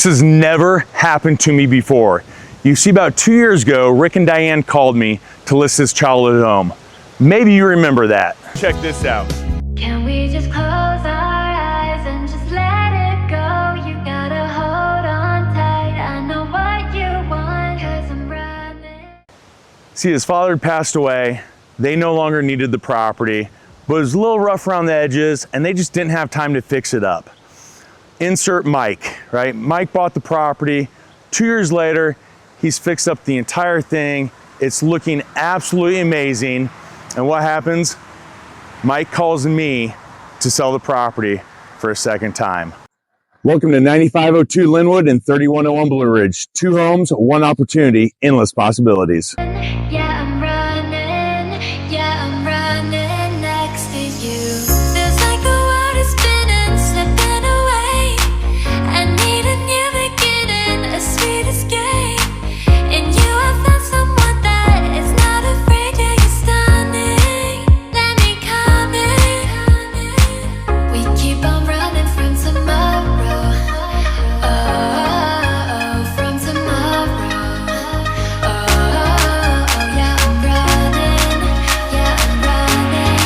This has never happened to me before. You see, about 2 years ago, Rick and Diane called me to list this childhood home. Maybe you remember that. Check this out. Can we just close our eyes and just let it go? You gotta hold on tight. I know what you want, 'cause I'm running. See, his father had passed away. They no longer needed the property, but it was a little rough around the edges and they just didn't have time to fix it up. Insert Mike, right? Mike bought the property. 2 years later, he's fixed up the entire thing. It's looking absolutely amazing. And what happens? Mike calls me to sell the property for a second time. Welcome to 9502 Linwood and 3101 Blue Ridge. 2 homes, 1 opportunity, endless possibilities. Yeah, I'm running. Yeah, I'm running next to you. Feels like the world is spinning, slipping away. I need a new beginning, a sweet escape. And you have found someone that is not afraid. Yeah, you're stunning. Let me come in. We keep on running from tomorrow. Oh, from tomorrow. Oh, yeah, I'm running. Yeah, I'm running.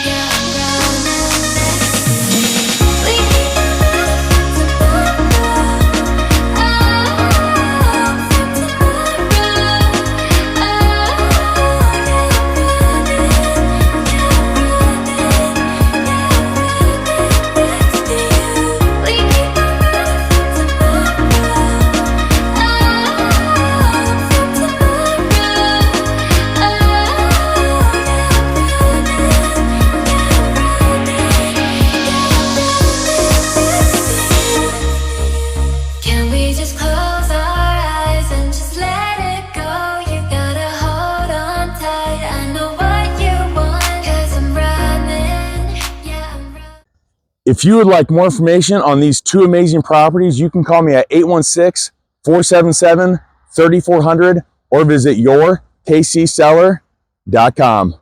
Yeah, I'm running next to you. We keep on running from tomorrow. Oh, from tomorrow. Oh, yeah, I'm running. Yeah, I'm running. Yeah, I'm running next to you. We keep on running from tomorrow. Oh, from tomorrow. Can we just close our eyes and just let it go? You gotta hold on tight. I know what you want, 'cause I'm running. Yeah, I'm running. If you would like more information on these 2 amazing properties, you can call me at 816-477-3400 or visit yourkcseller.com.